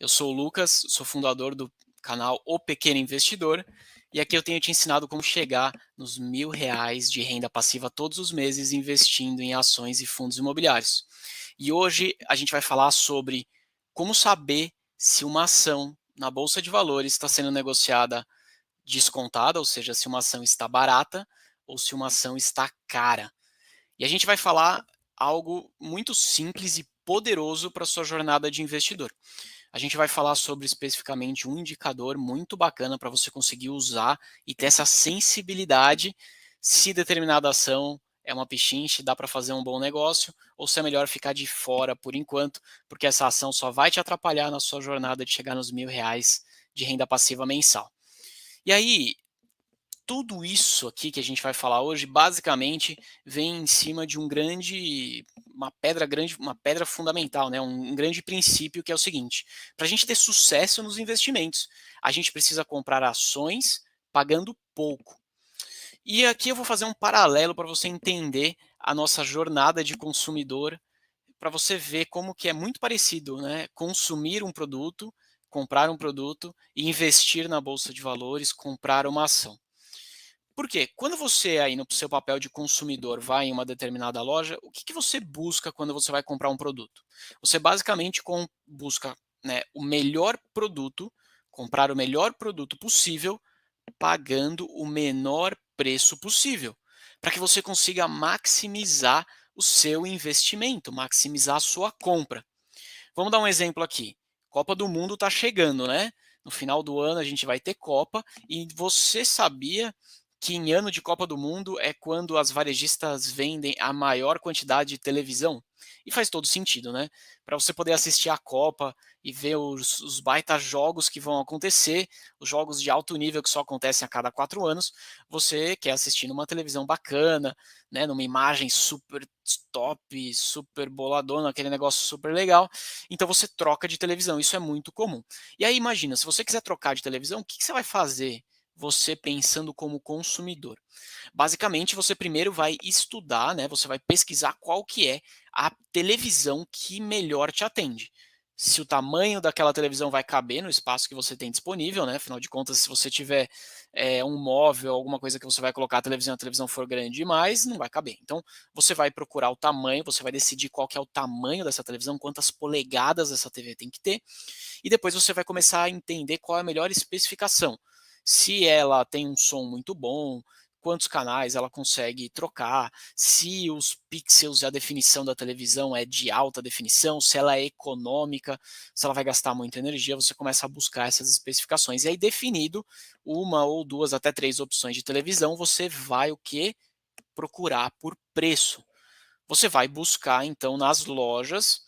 Eu sou o Lucas, sou fundador do canal O Pequeno Investidor e aqui eu tenho te ensinado como chegar nos R$ 1.000 de renda passiva todos os meses investindo em ações e fundos imobiliários. E hoje a gente vai falar sobre como saber se uma ação na Bolsa de Valores está sendo negociada descontada, ou seja, se uma ação está barata ou se uma ação está cara. E a gente vai falar algo muito simples e poderoso para a sua jornada de investidor. A gente vai falar sobre especificamente um indicador muito bacana para você conseguir usar e ter essa sensibilidade se determinada ação é uma pichinche, dá para fazer um bom negócio, ou se é melhor ficar de fora por enquanto, porque essa ação só vai te atrapalhar na sua jornada de chegar nos R$ 1.000 de renda passiva mensal. E aí, tudo isso aqui que a gente vai falar hoje, basicamente, vem em cima de uma pedra fundamental, né? Um grande princípio que é o seguinte: para a gente ter sucesso nos investimentos, a gente precisa comprar ações pagando pouco. E aqui eu vou fazer um paralelo para você entender a nossa jornada de consumidor, para você ver como que é muito parecido, né? Consumir um produto, comprar um produto e investir na bolsa de valores, comprar uma ação. Por quê? Quando você aí no seu papel de consumidor vai em uma determinada loja, o que você busca quando você vai comprar um produto? Você basicamente busca, né, o melhor produto, comprar o melhor produto possível, pagando o menor preço possível, para que você consiga maximizar o seu investimento, maximizar a sua compra. Vamos dar um exemplo aqui. Copa do Mundo está chegando, né? No final do ano a gente vai ter Copa e você sabia que em ano de Copa do Mundo é quando as varejistas vendem a maior quantidade de televisão? E faz todo sentido, né? Para você poder assistir a Copa e ver os baita jogos que vão acontecer, os jogos de alto nível que só acontecem a cada 4 anos, você quer assistir numa televisão bacana, né? Numa imagem super top, super boladona, aquele negócio super legal. Então você troca de televisão, isso é muito comum. E aí imagina, se você quiser trocar de televisão, o que você vai fazer? Você pensando como consumidor. Basicamente, você primeiro vai estudar, né? Você vai pesquisar qual que é a televisão que melhor te atende. Se o tamanho daquela televisão vai caber no espaço que você tem disponível, né? Afinal de contas, se você tiver um móvel, alguma coisa que você vai colocar a televisão for grande demais, não vai caber. Então, você vai procurar o tamanho, você vai decidir qual que é o tamanho dessa televisão, quantas polegadas essa TV tem que ter, e depois você vai começar a entender qual é a melhor especificação. Se ela tem um som muito bom, quantos canais ela consegue trocar, se os pixels e a definição da televisão é de alta definição, se ela é econômica, se ela vai gastar muita energia, você começa a buscar essas especificações. E aí, definido uma ou duas até três opções de televisão, você vai o que? Procurar por preço. Você vai buscar então nas lojas,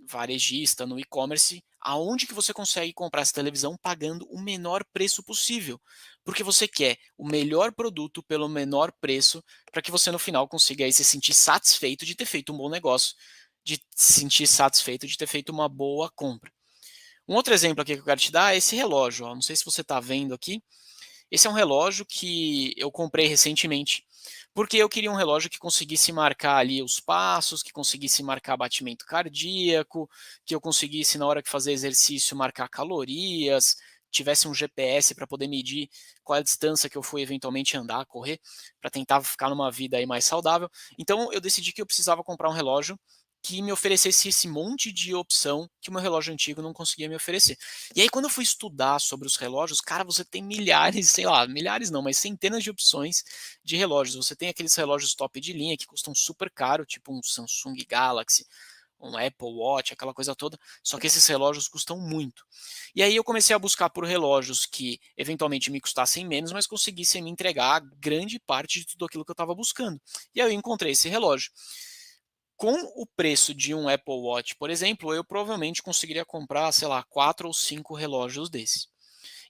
varejista, no e-commerce, aonde que você consegue comprar essa televisão pagando o menor preço possível, porque você quer o melhor produto pelo menor preço, para que você no final consiga aí se sentir satisfeito de ter feito um bom negócio, de se sentir satisfeito de ter feito uma boa compra. Um outro exemplo aqui que eu quero te dar é esse relógio, ó, não sei se você está vendo aqui, esse é um relógio que eu comprei recentemente, porque eu queria um relógio que conseguisse marcar ali os passos, que conseguisse marcar batimento cardíaco, que eu conseguisse na hora que fazer exercício marcar calorias, tivesse um GPS para poder medir qual é a distância que eu fui eventualmente andar, correr, para tentar ficar numa vida aí mais saudável. Então eu decidi que eu precisava comprar um relógio que me oferecesse esse monte de opção que o meu relógio antigo não conseguia me oferecer. E aí quando eu fui estudar sobre os relógios, cara, você tem milhares, sei lá, milhares não, mas centenas de opções de relógios. Você tem aqueles relógios top de linha que custam super caro, tipo um Samsung Galaxy, um Apple Watch, aquela coisa toda, só que esses relógios custam muito. E aí eu comecei a buscar por relógios que eventualmente me custassem menos, mas conseguissem me entregar grande parte de tudo aquilo que eu estava buscando. E aí eu encontrei esse relógio. Com o preço de um Apple Watch, por exemplo, eu provavelmente conseguiria comprar, sei lá, 4 ou 5 relógios desse.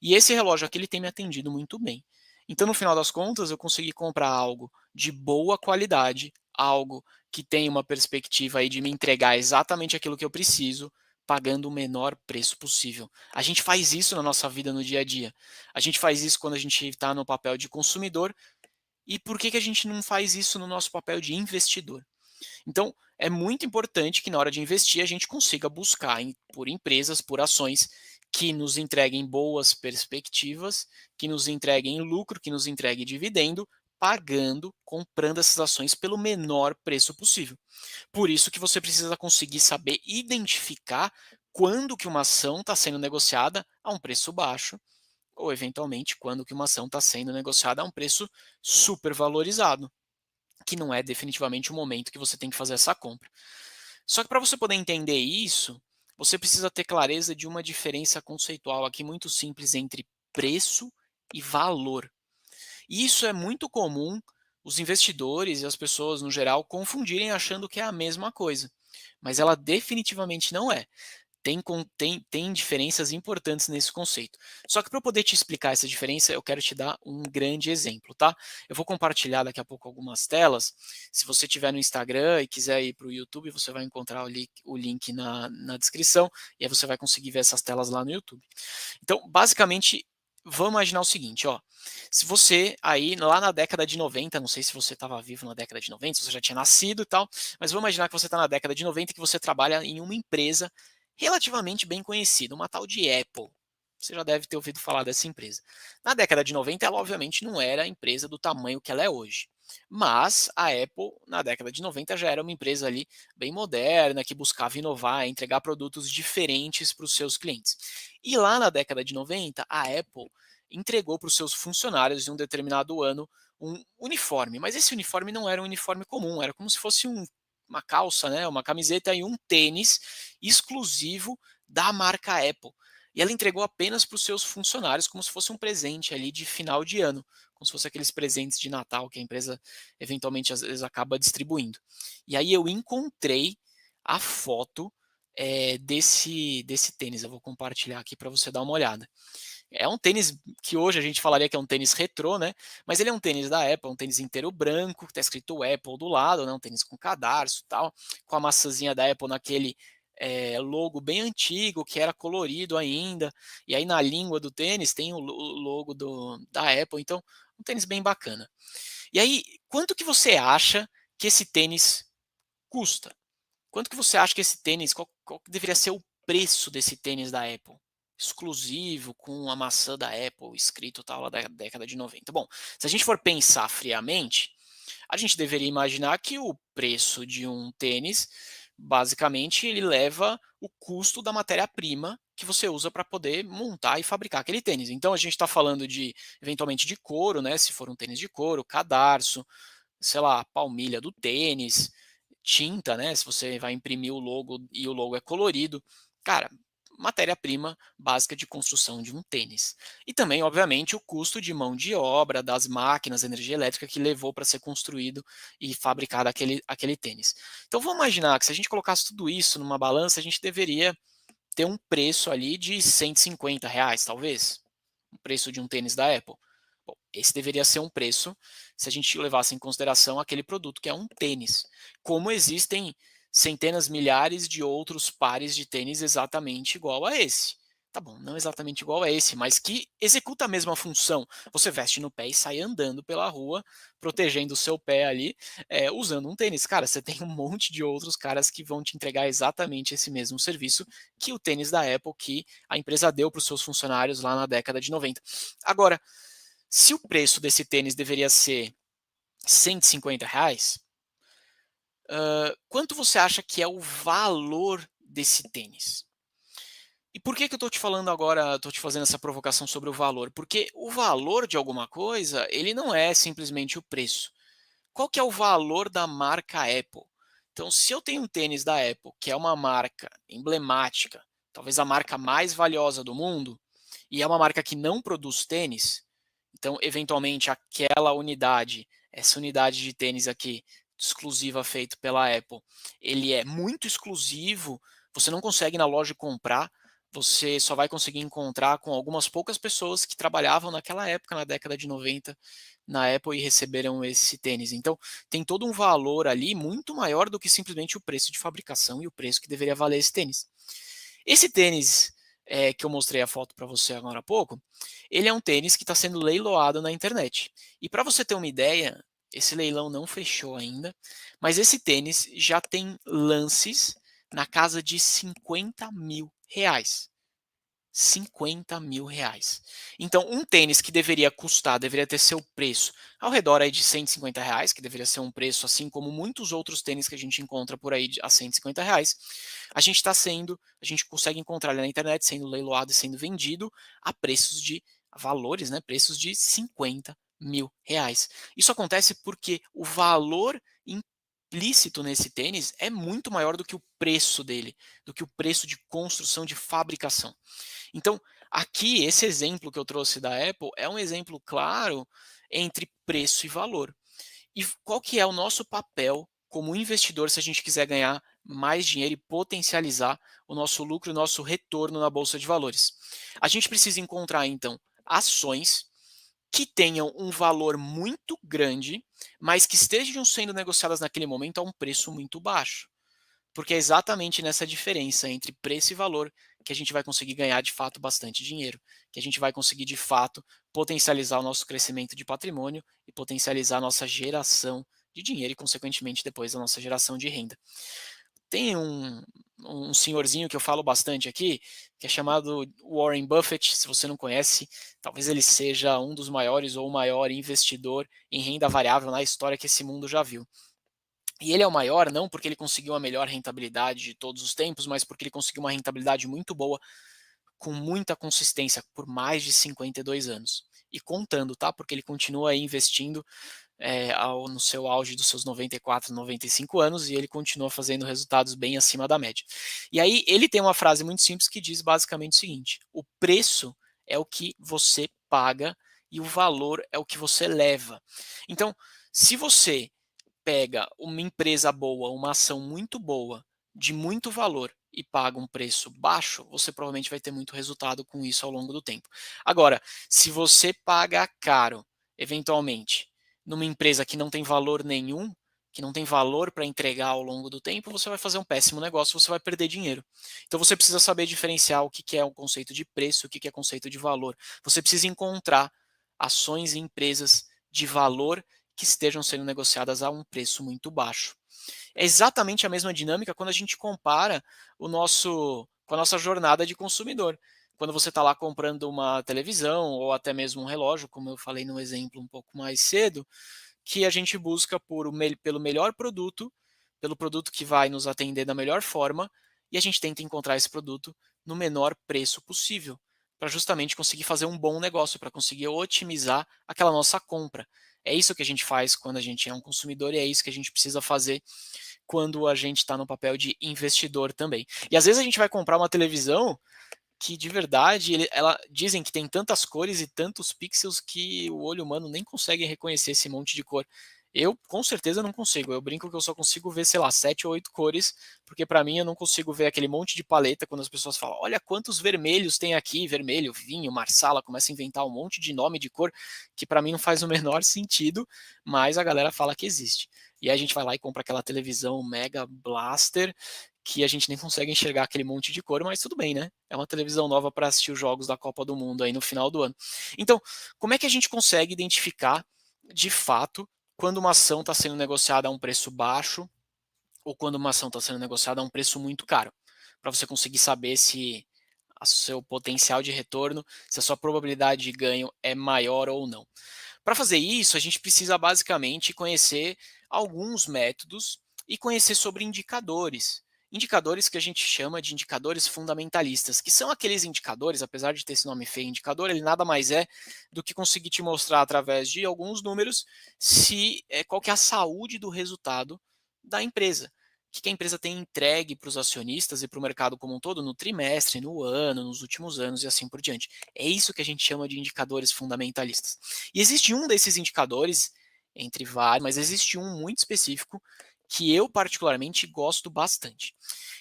E esse relógio aqui ele tem me atendido muito bem. Então, no final das contas, eu consegui comprar algo de boa qualidade, algo que tem uma perspectiva aí de me entregar exatamente aquilo que eu preciso, pagando o menor preço possível. A gente faz isso na nossa vida no dia a dia. A gente faz isso quando a gente está no papel de consumidor. E por que a gente não faz isso no nosso papel de investidor? Então, é muito importante que na hora de investir a gente consiga buscar por empresas, por ações que nos entreguem boas perspectivas, que nos entreguem lucro, que nos entregue dividendo, pagando, comprando essas ações pelo menor preço possível. Por isso que você precisa conseguir saber identificar quando que uma ação está sendo negociada a um preço baixo ou, eventualmente, quando que uma ação está sendo negociada a um preço supervalorizado, que não é definitivamente o momento que você tem que fazer essa compra. Só que para você poder entender isso, você precisa ter clareza de uma diferença conceitual aqui muito simples entre preço e valor. E isso é muito comum os investidores e as pessoas no geral confundirem achando que é a mesma coisa, mas ela definitivamente não é. Tem diferenças importantes nesse conceito. Só que para eu poder te explicar essa diferença, eu quero te dar um grande exemplo, tá? Eu vou compartilhar daqui a pouco algumas telas. Se você estiver no Instagram e quiser ir para o YouTube, você vai encontrar o link na descrição, e aí você vai conseguir ver essas telas lá no YouTube. Então, basicamente, vamos imaginar o seguinte, ó. Se você aí lá na década de 90, não sei se você estava vivo na década de 90, se você já tinha nascido e tal, mas vamos imaginar que você está na década de 90 e que você trabalha em uma empresa relativamente bem conhecida, uma tal de Apple. Você já deve ter ouvido falar dessa empresa. Na década de 90, ela obviamente não era a empresa do tamanho que ela é hoje. Mas a Apple, na década de 90, já era uma empresa ali bem moderna, que buscava inovar, entregar produtos diferentes para os seus clientes. E lá na década de 90, a Apple entregou para os seus funcionários em um determinado ano um uniforme. Mas esse uniforme não era um uniforme comum, era como se fosse uma calça, né, uma camiseta e um tênis exclusivo da marca Apple. E ela entregou apenas para os seus funcionários, como se fosse um presente ali de final de ano, como se fosse aqueles presentes de Natal que a empresa eventualmente às vezes acaba distribuindo. E aí eu encontrei a foto desse tênis. Eu vou compartilhar aqui para você dar uma olhada. É um tênis que hoje a gente falaria que é um tênis retrô, né? Mas ele é um tênis da Apple, um tênis inteiro branco, que tá escrito Apple do lado, né? Um tênis com cadarço e tal, com a maçãzinha da Apple naquele logo bem antigo, que era colorido ainda. E aí na língua do tênis tem o logo da Apple, então um tênis bem bacana. E aí, quanto que você acha que esse tênis custa? Quanto que você acha que esse tênis, qual que deveria ser o preço desse tênis da Apple? Exclusivo, com a maçã da Apple escrito tal, lá da década de 90. Bom, se a gente for pensar friamente, a gente deveria imaginar que o preço de um tênis, basicamente, ele leva o custo da matéria-prima que você usa para poder montar e fabricar aquele tênis. Então a gente está falando de, eventualmente, de couro, né? Se for um tênis de couro, cadarço, sei lá, palmilha do tênis, tinta, né? Se você vai imprimir o logo e o logo é colorido. Cara, matéria-prima básica de construção de um tênis. E também, obviamente, o custo de mão de obra, das máquinas, energia elétrica que levou para ser construído e fabricado aquele tênis. Então vamos imaginar que se a gente colocasse tudo isso numa balança, a gente deveria ter um preço ali de R$ 150, talvez. O preço de um tênis da Apple. Bom, esse deveria ser um preço se a gente levasse em consideração aquele produto que é um tênis. Como existem centenas, milhares de outros pares de tênis exatamente igual a esse. Tá bom, não exatamente igual a esse, mas que executa a mesma função. Você veste no pé e sai andando pela rua, protegendo o seu pé ali, usando um tênis. Cara, você tem um monte de outros caras que vão te entregar exatamente esse mesmo serviço que o tênis da Apple que a empresa deu para os seus funcionários lá na década de 90. Agora, se o preço desse tênis deveria ser R$ 150, quanto você acha que é o valor desse tênis? E por que eu estou te falando agora, estou te fazendo essa provocação sobre o valor? Porque o valor de alguma coisa, ele não é simplesmente o preço. Qual que é o valor da marca Apple? Então, se eu tenho um tênis da Apple, que é uma marca emblemática, talvez a marca mais valiosa do mundo, e é uma marca que não produz tênis, então, eventualmente, aquela unidade, essa unidade de tênis aqui, exclusiva feita pela Apple, ele é muito exclusivo, você não consegue na loja comprar, você só vai conseguir encontrar com algumas poucas pessoas que trabalhavam naquela época, na década de 90, na Apple e receberam esse tênis. Então, tem todo um valor ali muito maior do que simplesmente o preço de fabricação e o preço que deveria valer esse tênis. Esse tênis que eu mostrei a foto para você agora há pouco, ele é um tênis que está sendo leiloado na internet. E para você ter uma ideia, esse leilão não fechou ainda, mas esse tênis já tem lances na casa de R$ 50.000. R$ 50.000. Então, um tênis que deveria ter seu preço ao redor aí de R$ 150, que deveria ser um preço assim como muitos outros tênis que a gente encontra por aí a R$ 150, a gente consegue encontrar ele na internet sendo leiloado e sendo vendido a preços de valores, né? Preços de R$ 50.000. Isso acontece porque o valor implícito nesse tênis é muito maior do que o preço dele, do que o preço de construção de fabricação. Então, aqui, esse exemplo que eu trouxe da Apple é um exemplo claro entre preço e valor. E qual que é o nosso papel como investidor se a gente quiser ganhar mais dinheiro e potencializar o nosso lucro e o nosso retorno na bolsa de valores? A gente precisa encontrar, então, ações que tenham um valor muito grande, mas que estejam sendo negociadas naquele momento a um preço muito baixo. Porque é exatamente nessa diferença entre preço e valor que a gente vai conseguir ganhar de fato bastante dinheiro, que a gente vai conseguir de fato potencializar o nosso crescimento de patrimônio e potencializar a nossa geração de dinheiro e, consequentemente, depois a nossa geração de renda. Tem um senhorzinho que eu falo bastante aqui, que é chamado Warren Buffett. Se você não conhece, talvez ele seja um dos maiores ou o maior investidor em renda variável na história que esse mundo já viu. E ele é o maior não porque ele conseguiu a melhor rentabilidade de todos os tempos, mas porque ele conseguiu uma rentabilidade muito boa, com muita consistência, por mais de 52 anos. E contando, tá? Porque ele continua aí investindo no seu auge dos seus 94, 95 anos e ele continua fazendo resultados bem acima da média. E aí ele tem uma frase muito simples que diz basicamente o seguinte: o preço é o que você paga e o valor é o que você leva. Então, se você pega uma empresa boa, uma ação muito boa, de muito valor e paga um preço baixo, você provavelmente vai ter muito resultado com isso ao longo do tempo. Agora, se você paga caro, eventualmente, numa empresa que não tem valor nenhum, que não tem valor para entregar ao longo do tempo, você vai fazer um péssimo negócio, você vai perder dinheiro. Então você precisa saber diferenciar o que é o conceito de preço, o que é o conceito de valor. Você precisa encontrar ações e empresas de valor que estejam sendo negociadas a um preço muito baixo. É exatamente a mesma dinâmica quando a gente compara com a nossa jornada de consumidor. Quando você está lá comprando uma televisão ou até mesmo um relógio, como eu falei no exemplo um pouco mais cedo, que a gente busca pelo melhor produto, pelo produto que vai nos atender da melhor forma, e a gente tenta encontrar esse produto no menor preço possível, para justamente conseguir fazer um bom negócio, para conseguir otimizar aquela nossa compra. É isso que a gente faz quando a gente é um consumidor e é isso que a gente precisa fazer quando a gente está no papel de investidor também. E às vezes a gente vai comprar uma televisão que de verdade ela dizem que tem tantas cores e tantos pixels que o olho humano nem consegue reconhecer esse monte de cor. Eu com certeza não consigo. Eu brinco que eu só consigo ver, sei lá, 7 ou 8 cores, porque para mim eu não consigo ver aquele monte de paleta quando as pessoas falam: "Olha quantos vermelhos tem aqui", vermelho, vinho, marsala, começa a inventar um monte de nome de cor que para mim não faz o menor sentido, mas a galera fala que existe. E aí a gente vai lá e compra aquela televisão Mega Blaster que a gente nem consegue enxergar aquele monte de cor, mas tudo bem, né? É uma televisão nova para assistir os jogos da Copa do Mundo aí no final do ano. Então, como é que a gente consegue identificar de fato quando uma ação está sendo negociada a um preço baixo ou quando uma ação está sendo negociada a um preço muito caro? Para você conseguir saber se o seu potencial de retorno, se a sua probabilidade de ganho é maior ou não. Para fazer isso, a gente precisa basicamente conhecer alguns métodos e conhecer sobre indicadores. Indicadores que a gente chama de indicadores fundamentalistas, que são aqueles indicadores, apesar de ter esse nome feio, indicador, ele nada mais é do que conseguir te mostrar através de alguns números se qual que é a saúde do resultado da empresa. O que a empresa tem entregue para os acionistas e para o mercado como um todo no trimestre, no ano, nos últimos anos e assim por diante. É isso que a gente chama de indicadores fundamentalistas. E existe um desses indicadores, entre vários, mas existe um muito específico que eu particularmente gosto bastante.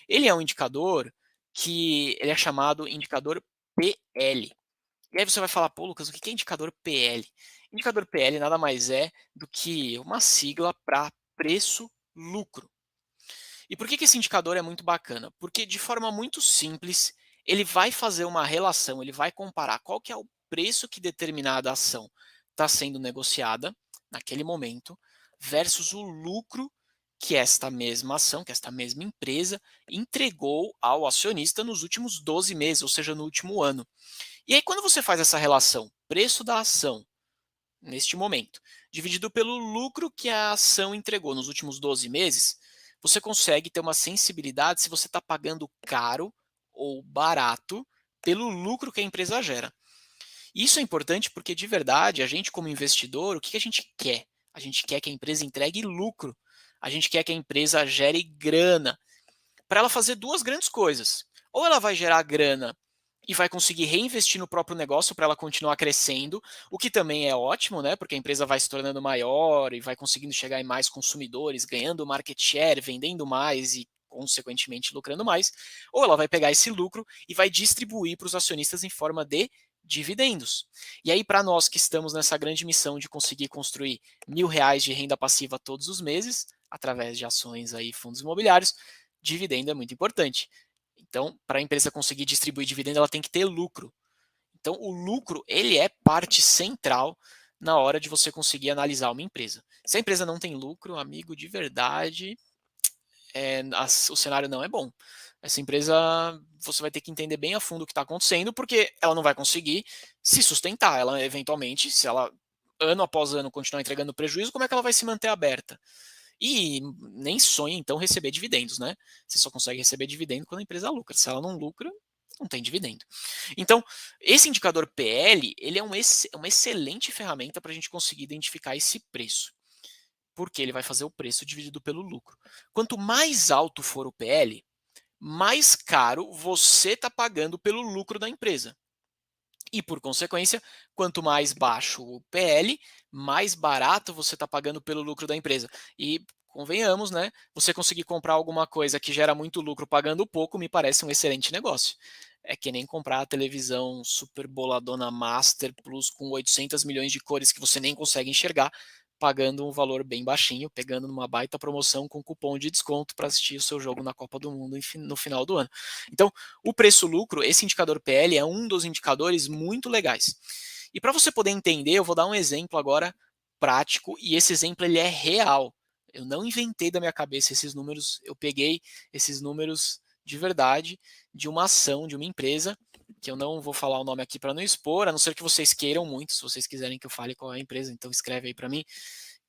Ele é um indicador que ele é chamado indicador PL. E aí você vai falar, pô, Lucas, o que é indicador PL? Indicador PL nada mais é do que uma sigla para preço-lucro. E por que esse indicador é muito bacana? Porque de forma muito simples, ele vai fazer uma relação, ele vai comparar qual que é o preço que determinada ação está sendo negociada naquele momento versus o lucro que esta mesma ação, que esta mesma empresa entregou ao acionista nos últimos 12 meses, ou seja, no último ano. E aí, quando você faz essa relação, preço da ação neste momento, dividido pelo lucro que a ação entregou nos últimos 12 meses, você consegue ter uma sensibilidade se você está pagando caro ou barato pelo lucro que a empresa gera. Isso é importante porque, de verdade, a gente, como investidor, o que a gente quer? A gente quer que a empresa entregue lucro. A gente quer que a empresa gere grana para ela fazer duas grandes coisas. Ou ela vai gerar grana e vai conseguir reinvestir no próprio negócio para ela continuar crescendo, o que também é ótimo, né? Porque a empresa vai se tornando maior e vai conseguindo chegar em mais consumidores, ganhando market share, vendendo mais e consequentemente lucrando mais. Ou ela vai pegar esse lucro e vai distribuir para os acionistas em forma de dividendos. E aí, para nós que estamos nessa grande missão de conseguir construir R$ 1.000 de renda passiva todos os meses, através de ações aí, fundos imobiliários, dividendo é muito importante. Então, para a empresa conseguir distribuir dividendo, ela tem que ter lucro. Então, o lucro, ele é parte central na hora de você conseguir analisar uma empresa. Se a empresa não tem lucro, amigo, de verdade, o cenário não é bom. Essa empresa, você vai ter que entender bem a fundo o que está acontecendo, porque ela não vai conseguir se sustentar. Ela, eventualmente, se ela ano após ano continuar entregando prejuízo, como é que ela vai se manter aberta? E nem sonha, então, receber dividendos, né? Você só consegue receber dividendo quando a empresa lucra. Se ela não lucra, não tem dividendo. Então, esse indicador PL, ele é uma excelente ferramenta para a gente conseguir identificar esse preço, porque ele vai fazer o preço dividido pelo lucro. Quanto mais alto for o PL, mais caro você está pagando pelo lucro da empresa. E, por consequência, quanto mais baixo o PL, mais barato você está pagando pelo lucro da empresa. E, convenhamos, né? Você conseguir comprar alguma coisa que gera muito lucro pagando pouco, me parece um excelente negócio. É que nem comprar a televisão super boladona Master Plus com 800 milhões de cores que você nem consegue enxergar, pagando um valor bem baixinho, pegando numa baita promoção com cupom de desconto para assistir o seu jogo na Copa do Mundo no final do ano. Então, o preço-lucro, esse indicador PL, é um dos indicadores muito legais. E para você poder entender, eu vou dar um exemplo agora prático, e esse exemplo ele é real. Eu não inventei da minha cabeça esses números, eu peguei esses números de verdade de uma ação, de uma empresa, que eu não vou falar o nome aqui para não expor, a não ser que vocês queiram muito, se vocês quiserem que eu fale qual é a empresa, então escreve aí para mim,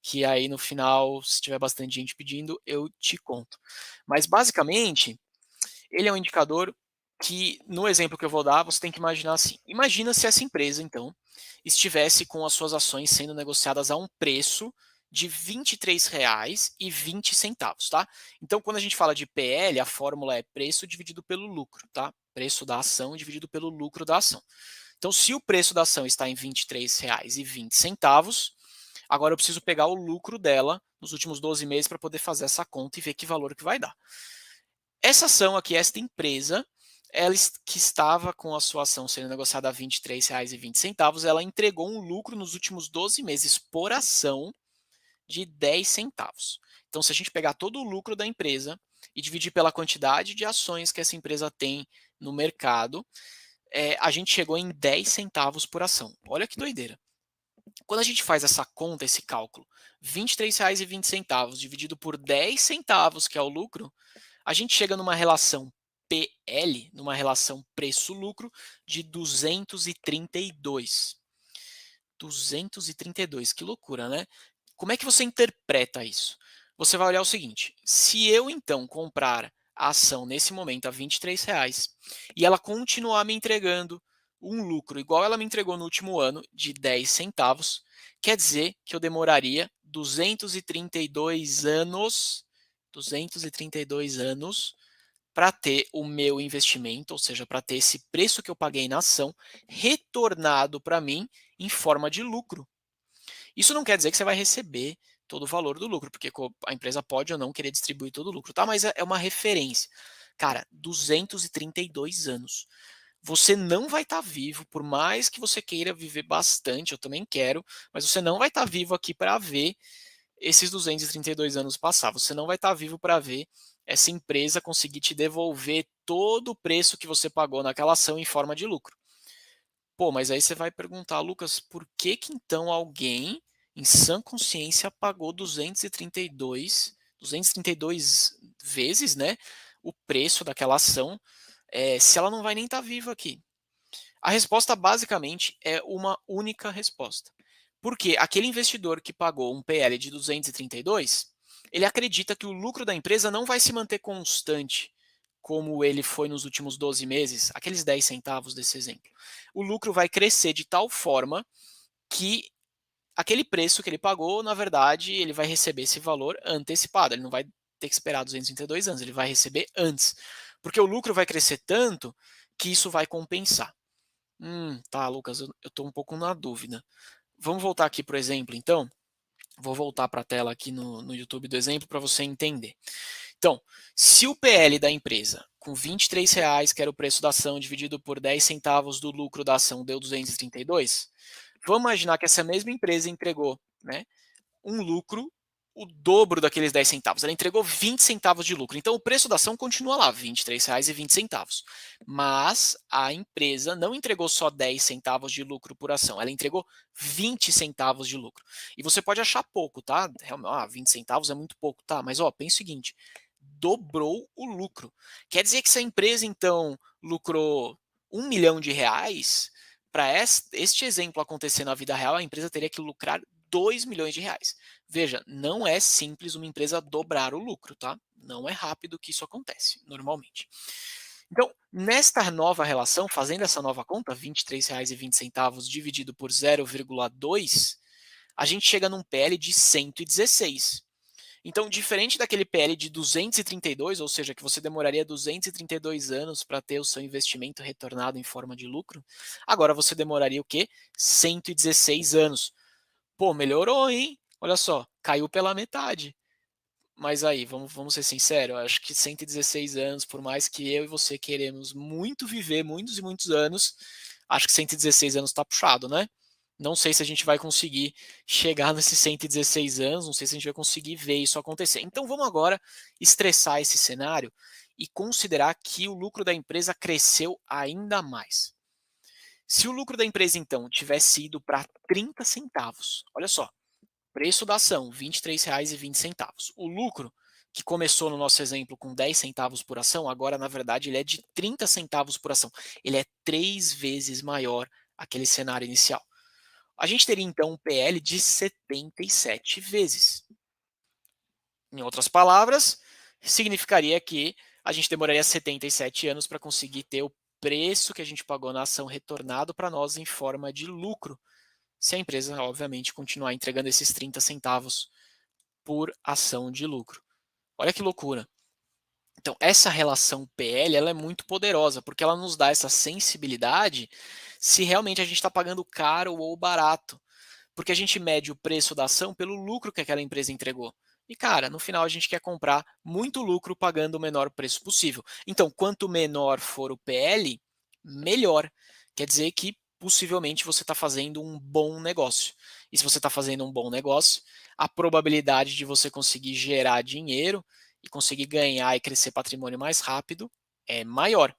que aí no final, se tiver bastante gente pedindo, eu te conto. Mas basicamente, ele é um indicador que, no exemplo que eu vou dar, você tem que imaginar assim. Imagina se essa empresa, então, estivesse com as suas ações sendo negociadas a um preço de R$ 23,20, tá? Então, quando a gente fala de PL, a fórmula é preço dividido pelo lucro, tá? Preço da ação dividido pelo lucro da ação. Então, se o preço da ação está em R$ 23,20, agora eu preciso pegar o lucro dela nos últimos 12 meses para poder fazer essa conta e ver que valor que vai dar. Essa ação aqui, esta empresa, ela que estava com a sua ação sendo negociada a R$ 23,20, ela entregou um lucro nos últimos 12 meses por ação de 10 centavos. Então, se a gente pegar todo o lucro da empresa e dividir pela quantidade de ações que essa empresa tem no mercado, a gente chegou em 10 centavos por ação. Olha que doideira. Quando a gente faz essa conta, esse cálculo, R$ 23,20 dividido por 10 centavos, que é o lucro, a gente chega numa relação PL, numa relação preço-lucro, de 232. 232, que loucura, né? Como é que você interpreta isso? Você vai olhar o seguinte: se eu então comprar a ação nesse momento a R$ 23 e ela continuar me entregando um lucro igual ela me entregou no último ano, de 10 centavos, quer dizer que eu demoraria 232 anos, 232 anos para ter o meu investimento, ou seja, para ter esse preço que eu paguei na ação retornado para mim em forma de lucro. Isso não quer dizer que você vai receber todo o valor do lucro, porque a empresa pode ou não querer distribuir todo o lucro, tá? Mas é uma referência. Cara, 232 anos. Você não vai estar vivo, por mais que você queira viver bastante, eu também quero, mas você não vai estar vivo aqui para ver esses 232 anos passar. Você não vai estar vivo para ver essa empresa conseguir te devolver todo o preço que você pagou naquela ação em forma de lucro. Pô, mas aí você vai perguntar, Lucas, por que que então alguém em sã consciência pagou 232 232 vezes, né, o preço daquela ação, se ela não vai nem estar viva aqui. A resposta basicamente é uma única resposta. Porque aquele investidor que pagou um PL de 232, ele acredita que o lucro da empresa não vai se manter constante como ele foi nos últimos 12 meses, aqueles 10 centavos desse exemplo. O lucro vai crescer de tal forma que aquele preço que ele pagou, na verdade, ele vai receber esse valor antecipado, ele não vai ter que esperar 232 anos, ele vai receber antes. Porque o lucro vai crescer tanto que isso vai compensar. Tá, Lucas, eu estou um pouco na dúvida. Vamos voltar aqui para o exemplo, então? Vou voltar para a tela aqui no YouTube do exemplo para você entender. Então, se o PL da empresa com R$ 23, que era o preço da ação, dividido por 10 centavos do lucro da ação, deu 232, vamos imaginar que essa mesma empresa entregou, né, um lucro o dobro daqueles 10 centavos. Ela entregou 20 centavos de lucro. Então o preço da ação continua lá, R$ 23,20. Mas a empresa não entregou só 10 centavos de lucro por ação, ela entregou 20 centavos de lucro. E você pode achar pouco, tá? 20 centavos é muito pouco, tá? Mas pensa o seguinte, dobrou o lucro. Quer dizer que se a empresa então lucrou R$ 1 milhão, para este exemplo acontecer na vida real, a empresa teria que lucrar R$ 2 milhões. Veja, não é simples uma empresa dobrar o lucro, tá? Não é rápido que isso acontece, normalmente. Então, nesta nova relação, fazendo essa nova conta, R$ 23,20 dividido por 0,2, a gente chega num PL de 116. Então, diferente daquele PL de 232, ou seja, que você demoraria 232 anos para ter o seu investimento retornado em forma de lucro, agora você demoraria o quê? 116 anos. Pô, melhorou, hein? Olha só, caiu pela metade. Mas aí, vamos ser sinceros, acho que 116 anos, por mais que eu e você queremos muito viver muitos e muitos anos, acho que 116 anos está puxado, né? Não sei se a gente vai conseguir chegar nesses 116 anos, não sei se a gente vai conseguir ver isso acontecer. Então vamos agora estressar esse cenário e considerar que o lucro da empresa cresceu ainda mais. Se o lucro da empresa, então, tivesse ido para 30 centavos, olha só, preço da ação, R$ 23,20. O lucro, que começou no nosso exemplo com 10 centavos por ação, agora na verdade ele é de 30 centavos por ação. Ele é 3 vezes maior aquele cenário inicial. A gente teria então um PL de 77 vezes. Em outras palavras, significaria que a gente demoraria 77 anos para conseguir ter o preço que a gente pagou na ação retornado para nós em forma de lucro, se a empresa, obviamente, continuar entregando esses 30 centavos por ação de lucro. Olha que loucura. Então, essa relação PL ela é muito poderosa, porque ela nos dá essa sensibilidade se realmente a gente está pagando caro ou barato. Porque a gente mede o preço da ação pelo lucro que aquela empresa entregou. E, cara, no final a gente quer comprar muito lucro pagando o menor preço possível. Então, quanto menor for o PL, melhor. Quer dizer que possivelmente você está fazendo um bom negócio. E se você está fazendo um bom negócio, a probabilidade de você conseguir gerar dinheiro e conseguir ganhar e crescer patrimônio mais rápido é maior.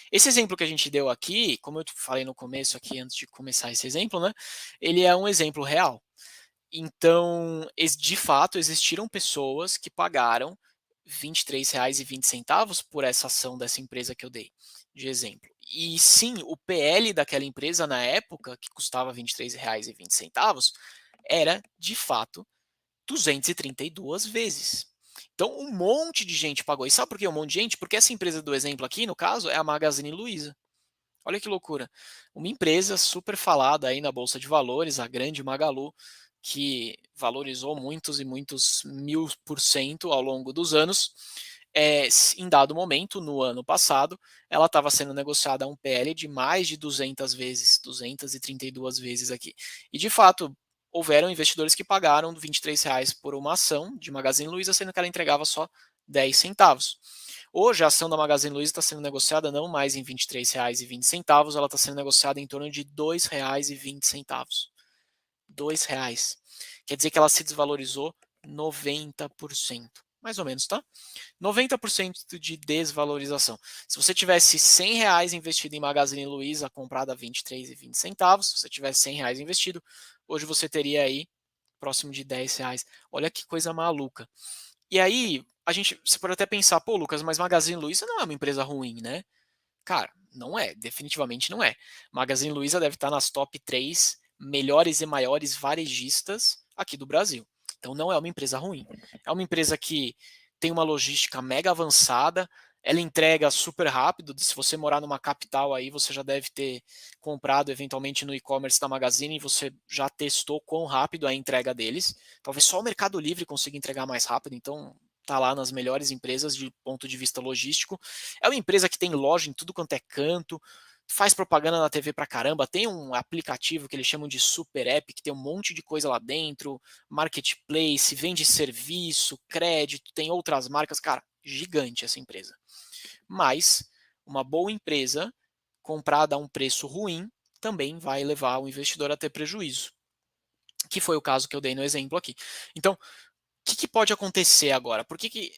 Esse exemplo que a gente deu aqui, como eu falei no começo aqui, antes de começar esse exemplo, né, ele é um exemplo real. Então, de fato, existiram pessoas que pagaram R$ 23,20 por essa ação dessa empresa que eu dei de exemplo. E sim, o PL daquela empresa na época, que custava R$ 23,20, era, de fato, 232 vezes. Então, um monte de gente pagou. E sabe por que um monte de gente? Porque essa empresa do exemplo aqui, no caso, é a Magazine Luiza. Olha que loucura. Uma empresa super falada aí na Bolsa de Valores, a grande Magalu, que valorizou muitos e muitos 1000% ao longo dos anos. Em dado momento, no ano passado, ela estava sendo negociada a um PL de mais de 200 vezes, 232 vezes aqui. E de fato, houveram investidores que pagaram R$ 23 por uma ação de Magazine Luiza, sendo que ela entregava só 10 centavos. Hoje a ação da Magazine Luiza está sendo negociada não mais em R$ 23,20, ela está sendo negociada em torno de R$ 2,20. R$ 2. Quer dizer que ela se desvalorizou 90%. Mais ou menos, tá? 90% de desvalorização. Se você tivesse R$ 100 investido em Magazine Luiza, comprado a R$ 23,20, se você tivesse R$ 100 investido, hoje você teria aí próximo de R$ 10. Olha que coisa maluca. E aí, você pode até pensar: "Pô, Lucas, mas Magazine Luiza não é uma empresa ruim, né?" Cara, não é, definitivamente não é. Magazine Luiza deve estar nas top 3 melhores e maiores varejistas aqui do Brasil. Então não é uma empresa ruim. É uma empresa que tem uma logística mega avançada, ela entrega super rápido. Se você morar numa capital aí, você já deve ter comprado eventualmente no e-commerce da Magazine e você já testou quão rápido é a entrega deles. Talvez só o Mercado Livre consiga entregar mais rápido, então tá lá nas melhores empresas de ponto de vista logístico. É uma empresa que tem loja em tudo quanto é canto, faz propaganda na TV pra caramba, tem um aplicativo que eles chamam de Super App, que tem um monte de coisa lá dentro, marketplace, vende serviço, crédito, tem outras marcas, cara, gigante essa empresa. Mas uma boa empresa comprada a um preço ruim também vai levar o investidor a ter prejuízo, que foi o caso que eu dei no exemplo aqui. Então, que pode acontecer agora? Por que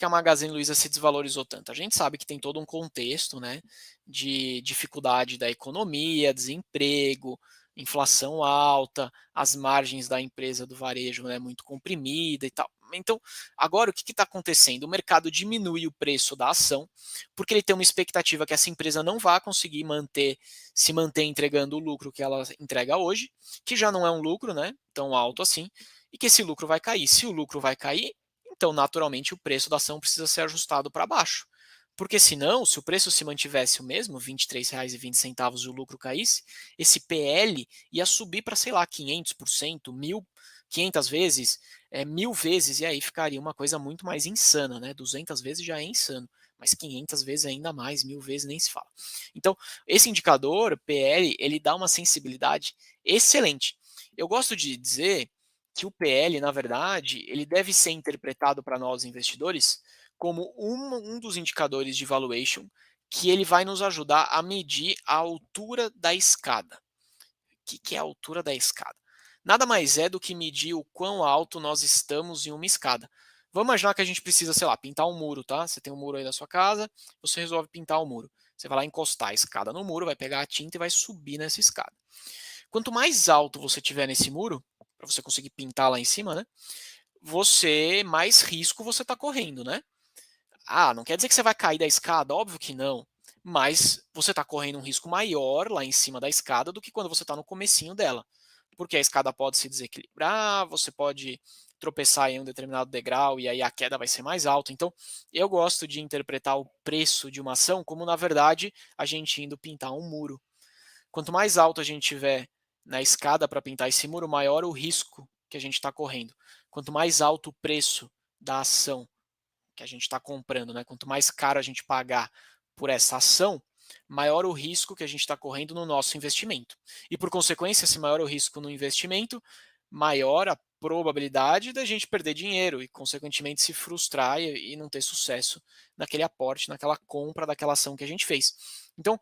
a Magazine Luiza se desvalorizou tanto? A gente sabe que tem todo um contexto, né, de dificuldade da economia, desemprego, inflação alta, as margens da empresa do varejo, né, muito comprimida e tal. Então, agora o que está acontecendo? O mercado diminui o preço da ação, porque ele tem uma expectativa que essa empresa não vai conseguir se manter entregando o lucro que ela entrega hoje, que já não é um lucro, né, tão alto assim, e que esse lucro vai cair. Se o lucro vai cair, então naturalmente o preço da ação precisa ser ajustado para baixo. Porque senão, se o preço se mantivesse o mesmo, R$ 23,20 e o lucro caísse, esse PL ia subir para, sei lá, 500%, 500 vezes, 1000 vezes, e aí ficaria uma coisa muito mais insana, né? 200 vezes já é insano, mas 500 vezes ainda mais, 1000 vezes nem se fala. Então, esse indicador, PL, ele dá uma sensibilidade excelente. Eu gosto de dizer que o PL, na verdade, ele deve ser interpretado para nós investidores como um dos indicadores de valuation que ele vai nos ajudar a medir a altura da escada. O que é a altura da escada? Nada mais é do que medir o quão alto nós estamos em uma escada. Vamos imaginar que a gente precisa, sei lá, pintar um muro, tá? Você tem um muro aí da sua casa, você resolve pintar o muro. Você vai lá encostar a escada no muro, vai pegar a tinta e vai subir nessa escada. Quanto mais alto você tiver nesse muro, para você conseguir pintar lá em cima, né? Mais risco você está correndo, né? Ah, não quer dizer que você vai cair da escada, óbvio que não. Mas você está correndo um risco maior lá em cima da escada do que quando você está no comecinho dela. Porque a escada pode se desequilibrar, você pode tropeçar em um determinado degrau e aí a queda vai ser mais alta. Então, eu gosto de interpretar o preço de uma ação como, na verdade, a gente indo pintar um muro. Quanto mais alto a gente tiver na escada para pintar esse muro, maior o risco que a gente está correndo. Quanto mais alto o preço da ação que a gente está comprando, né? Quanto mais caro a gente pagar por essa ação, maior o risco que a gente está correndo no nosso investimento. E por consequência, se maior o risco no investimento, maior a probabilidade da gente perder dinheiro e, consequentemente, se frustrar e não ter sucesso naquele aporte, naquela compra daquela ação que a gente fez. Então,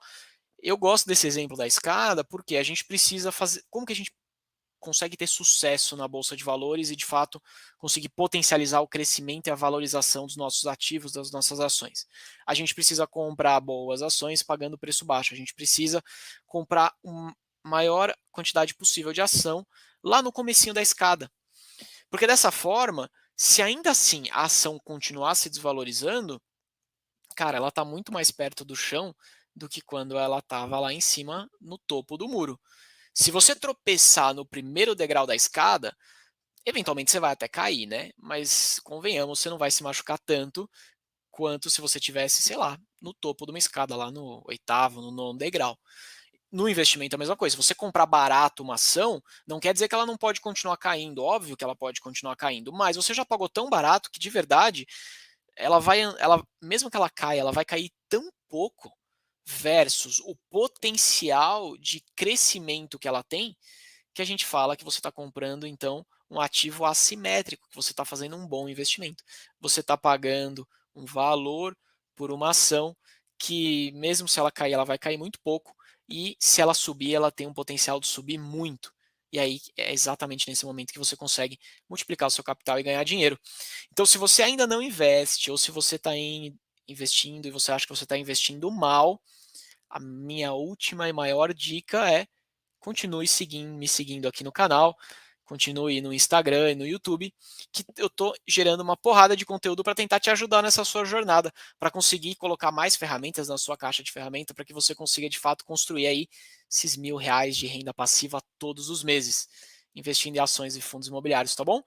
eu gosto desse exemplo da escada porque a gente precisa fazer. Como que a gente consegue ter sucesso na bolsa de valores e, de fato, conseguir potencializar o crescimento e a valorização dos nossos ativos, das nossas ações? A gente precisa comprar boas ações pagando preço baixo. A gente precisa comprar uma maior quantidade possível de ação lá no comecinho da escada. Porque dessa forma, se ainda assim a ação continuar se desvalorizando, cara, ela está muito mais perto do chão do que quando ela estava lá em cima no topo do muro. Se você tropeçar no primeiro degrau da escada, eventualmente você vai até cair, né? Mas convenhamos, você não vai se machucar tanto quanto se você tivesse, sei lá, no topo de uma escada, lá no oitavo, no nono degrau. No investimento é a mesma coisa. Se você comprar barato uma ação, não quer dizer que ela não pode continuar caindo. Óbvio que ela pode continuar caindo, mas você já pagou tão barato que de verdade mesmo que ela caia, ela vai cair tão pouco versus o potencial de crescimento que ela tem, que a gente fala que você está comprando, então, um ativo assimétrico, que você está fazendo um bom investimento. Você está pagando um valor por uma ação que, mesmo se ela cair, ela vai cair muito pouco, e se ela subir, ela tem um potencial de subir muito. E aí é exatamente nesse momento que você consegue multiplicar o seu capital e ganhar dinheiro. Então, se você ainda não investe, ou se você está investindo e você acha que você está investindo mal, a minha última e maior dica é continue me seguindo aqui no canal, continue no Instagram e no YouTube, que eu estou gerando uma porrada de conteúdo para tentar te ajudar nessa sua jornada, para conseguir colocar mais ferramentas na sua caixa de ferramenta, para que você consiga de fato construir aí esses R$ 1.000 de renda passiva todos os meses, investindo em ações e fundos imobiliários, tá bom?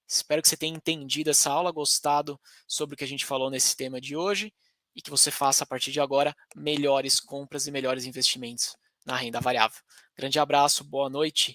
Espero que você tenha entendido essa aula, gostado sobre o que a gente falou nesse tema de hoje e que você faça a partir de agora melhores compras e melhores investimentos na renda variável. Grande abraço, boa noite